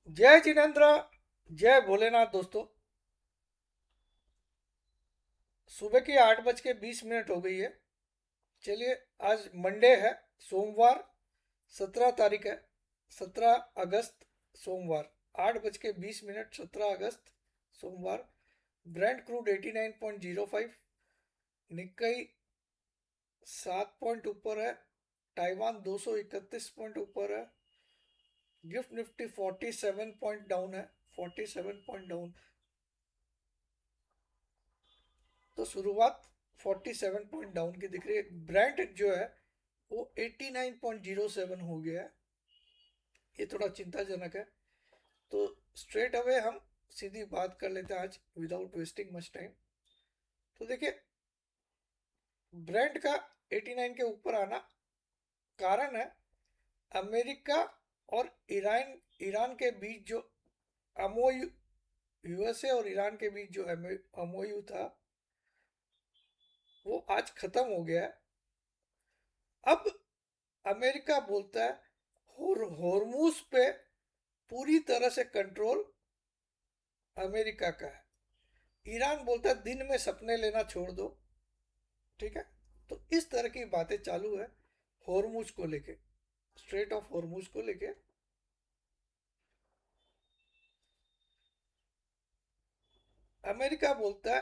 जय जिनेन्द्र। जय भोलेनाथ दोस्तों। सुबह की 8:20 हो गई है। चलिए, आज मंडे है, सोमवार, 17 तारीख है, 17 अगस्त, सोमवार। 8:20, 17 अगस्त, सोमवार। ब्रेंट क्रूड 89.05, निक्कई 7 पॉइंट ऊपर है, ताइवान 231 पॉइंट ऊपर है, गिफ्ट निफ्टी 47 पॉइंट डाउन है, 47 पॉइंट डाउन। तो शुरुआत 47 पॉइंट डाउन की दिख रही है। ब्रेंट जो है वो 89.07 हो गया है। ये थोड़ा चिंताजनक है। तो स्ट्रेट अवे हम सीधी बात कर लेते हैं आज, विदाउट वेस्टिंग मच टाइम। तो देखिए, ब्रेंट का 89 के ऊपर आना कारण है अमेरिका और ईरान ईरान के बीच जो एमओयू, यूएसए और ईरान के बीच जो एमओयू था, वो आज खत्म हो गया है। अब अमेरिका बोलता है होर्मुज पे पूरी तरह से कंट्रोल अमेरिका का है। ईरान बोलता है दिन में सपने लेना छोड़ दो। ठीक है। तो इस तरह की बातें चालू है होर्मुज को लेके, स्ट्रेट ऑफ होर्मुज को लेके। अमेरिका बोलता है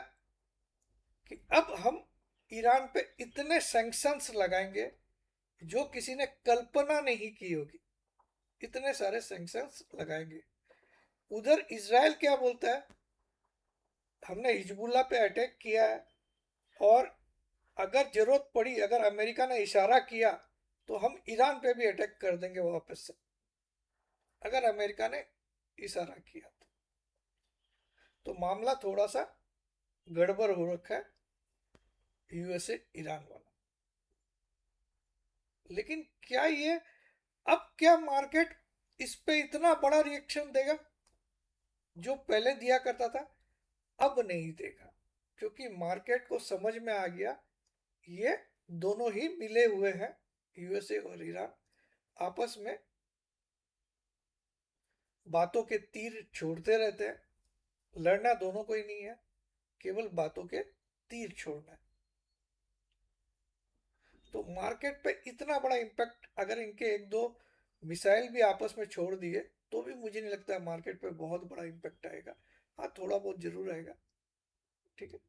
कि अब हम ईरान पे इतने सैंक्शंस लगाएंगे जो किसी ने कल्पना नहीं की होगी। इतने सारे सैंक्शंस लगाएंगे। उधर इसराइल क्या बोलता है, हमने हिजबुल्ला पे अटैक किया है, और अगर जरूरत पड़ी, अगर अमेरिका ने इशारा किया, तो हम ईरान पे भी अटैक कर देंगे वापस से, अगर अमेरिका ने इशारा किया तो मामला थोड़ा सा गड़बड़ हो रखा है यूएसए ईरान वाला। लेकिन क्या ये, अब क्या मार्केट इस पे इतना बड़ा रिएक्शन देगा जो पहले दिया करता था? अब नहीं देगा, क्योंकि मार्केट को समझ में आ गया ये दोनों ही मिले हुए हैं। यूएसए और ईरान आपस में बातों के तीर छोड़ते रहते हैं। लड़ना दोनों को ही नहीं है, केवल बातों के तीर छोड़ना है। तो मार्केट पे इतना बड़ा इम्पैक्ट, अगर इनके एक दो मिसाइल भी आपस में छोड़ दिए, तो भी मुझे नहीं लगता है मार्केट पे बहुत बड़ा इम्पैक्ट आएगा। हाँ, थोड़ा बहुत जरूर आएगा। ठीक है।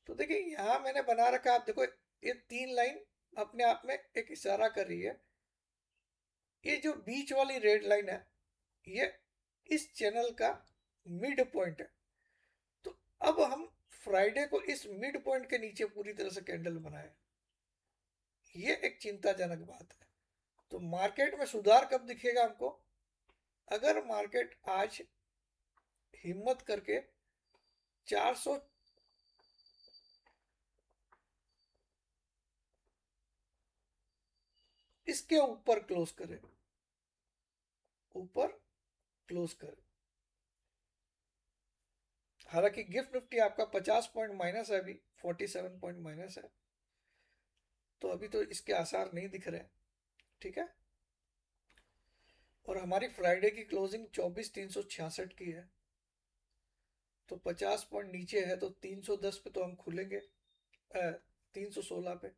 तो देखिए, यहाँ मैंने बना रखा, आप देखो, ये तीन लाइन अपने आप में एक इशारा कर रही है। ये जो बीच वाली रेड लाइन है, ये इस चैनल का मिड पॉइंट है। तो अब हम फ्राइडे को इस मिड पॉइंट के नीचे पूरी तरह से कैंडल बनाए, ये एक चिंताजनक बात है। तो मार्केट में सुधार कब दिखेगा हमको? अगर मार्केट आज हिम्मत करके 400, इसके ऊपर क्लोज करे, ऊपर क्लोज करे। हालांकि गिफ्ट निफ्टी आपका 50 पॉइंट माइनस है, अभी 47 पॉइंट माइनस है। तो अभी तो इसके आसार नहीं दिख रहे। ठीक है। और हमारी फ्राइडे की क्लोजिंग 24,366 की है। तो 50 पॉइंट नीचे है, तो 310 पे तो हम खुलेंगे, 316 पे।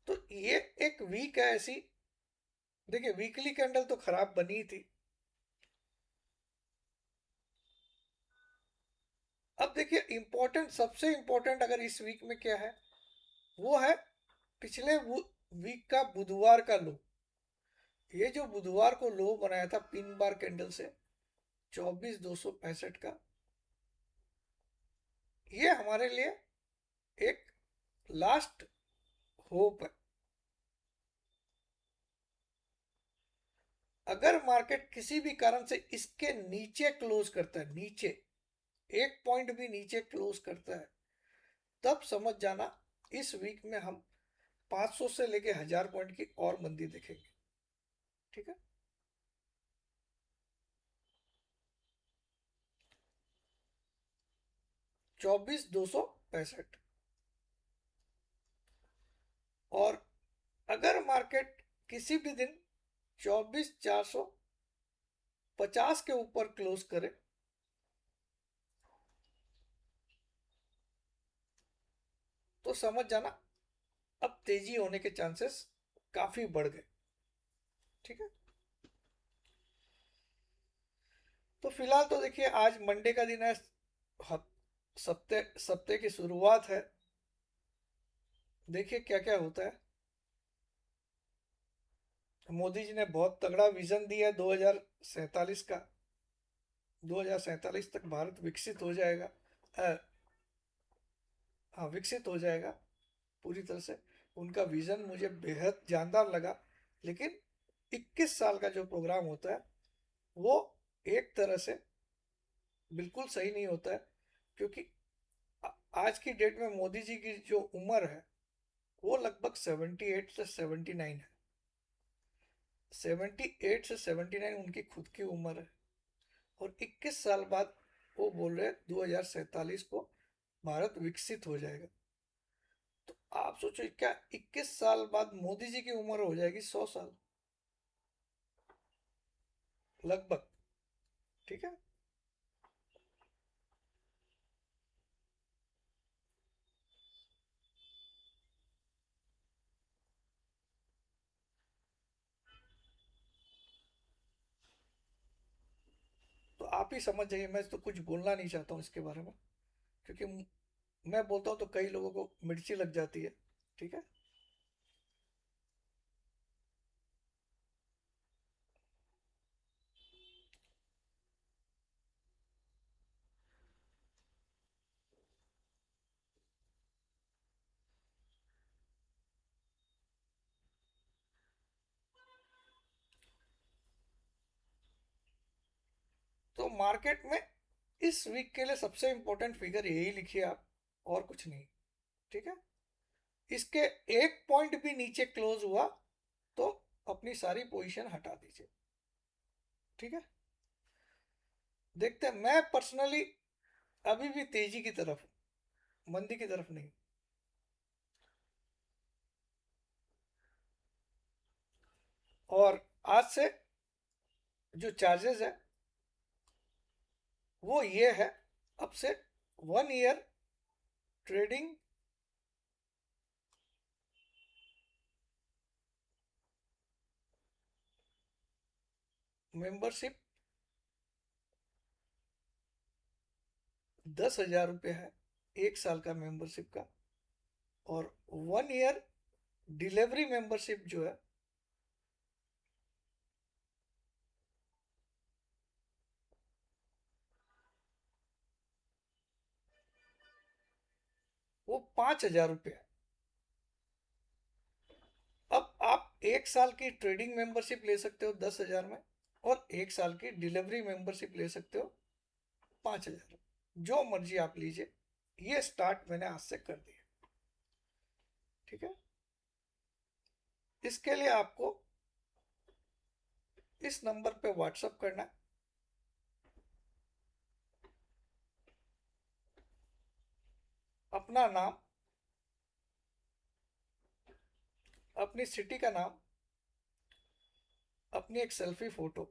तो ये एक वीक है ऐसी। देखिए, वीकली कैंडल तो खराब बनी थी। अब देखिए, इंपॉर्टेंट, सबसे इंपॉर्टेंट अगर इस वीक में क्या है, वो है पिछले वीक का बुधवार का लो। ये जो बुधवार को लो बनाया था पिन बार कैंडल से, 24,265 का, ये हमारे लिए एक लास्ट होप है। अगर मार्केट किसी भी कारण से इसके नीचे क्लोज करता है, नीचे एक पॉइंट भी नीचे क्लोज करता है, तब समझ जाना इस वीक में हम 500 से लेके 1,000 पॉइंट की और मंदी देखेंगे। ठीक है। 24,265। और मार्केट किसी भी दिन 24,450 के ऊपर क्लोज करे तो समझ जाना अब तेजी होने के चांसेस काफी बढ़ गए। ठीक है, तो फिलहाल तो देखिए आज मंडे का दिन है, सप्ते सप्ते की शुरुआत है। देखिए क्या क्या होता है। मोदी जी ने बहुत तगड़ा विजन दिया है 2047 का। 2047 तक भारत विकसित हो जाएगा। हाँ, विकसित हो जाएगा पूरी तरह से। उनका विजन मुझे बेहद जानदार लगा। लेकिन 21 साल का जो प्रोग्राम होता है वो एक तरह से बिल्कुल सही नहीं होता है, क्योंकि आज की डेट में मोदी जी की जो उम्र है वो लगभग 78 से 79 है। 78 से 79 उनकी खुद की उम्र है, और 21 साल बाद वो बोल रहे हैं 2047 को भारत विकसित हो जाएगा। तो आप सोचो, क्या 21 साल बाद मोदी जी की उम्र हो जाएगी 100 साल लगभग। ठीक है, तो आप ही समझ जाइए, मैं तो कुछ बोलना नहीं चाहता हूँ इसके बारे में, क्योंकि मैं बोलता हूँ तो कई लोगों को मिर्ची लग जाती है। ठीक है, तो मार्केट में इस वीक के लिए सबसे इंपॉर्टेंट फिगर यही लिखिए आप, और कुछ नहीं। ठीक है, इसके एक पॉइंट भी नीचे क्लोज हुआ तो अपनी सारी पोजीशन हटा दीजिए। ठीक है, देखते हैं। मैं पर्सनली अभी भी तेजी की तरफ हूं, मंदी की तरफ नहीं। और आज से जो चार्जेस है वो ये है, अब से 1 ईयर ट्रेडिंग मेंबरशिप 10,000 रुपये है, 1 साल का मेंबरशिप का। और 1 ईयर डिलीवरी मेंबरशिप जो है वो 5,000 रुपये है। अब आप 1 साल की ट्रेडिंग मेंबरशिप ले सकते हो 10,000 में, और 1 साल की डिलीवरी मेंबरशिप ले सकते हो 5,000। जो मर्जी आप लीजिए, ये स्टार्ट मैंने आज से कर दिया। ठीक है, इसके लिए आपको इस नंबर पे व्हाट्सअप करना है, अपना नाम, अपनी सिटी का नाम, अपनी एक सेल्फी फोटो,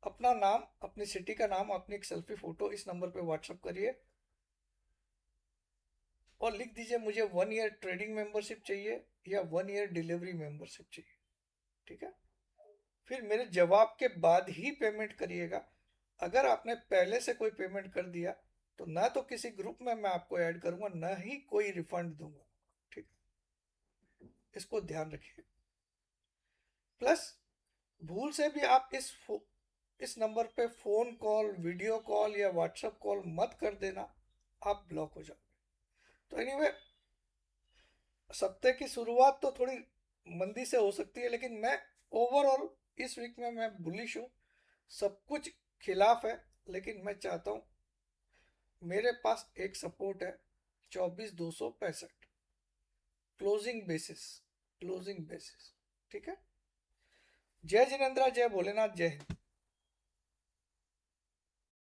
अपना नाम, अपनी सिटी का नाम, अपनी एक सेल्फी फोटो इस नंबर पे व्हाट्सअप करिए, और लिख दीजिए मुझे 1 ईयर ट्रेडिंग मेंबरशिप चाहिए या 1 ईयर डिलीवरी मेंबरशिप चाहिए। ठीक है, फिर मेरे जवाब के बाद ही पेमेंट करिएगा। अगर आपने पहले से कोई पेमेंट कर दिया तो ना तो किसी ग्रुप में मैं आपको ऐड करूंगा, ना ही कोई रिफंड दूंगा। ठीक है, इसको ध्यान रखिए। प्लस भूल से भी आप इस नंबर पे फोन कॉल, वीडियो कॉल या व्हाट्सएप कॉल मत कर देना, आप ब्लॉक हो जाओ। तो एनीवे, सप्ताह की शुरुआत तो थोड़ी मंदी से हो सकती है, लेकिन मैं ओवरऑल इस वीक में मैं बुलिश हूँ। सब कुछ खिलाफ है, लेकिन मैं चाहता हूँ, मेरे पास एक सपोर्ट है 24,265 क्लोजिंग बेसिस, क्लोजिंग बेसिस। ठीक है, जय जिनेन्द्रा, जय भोलेनाथ, जय हिंद।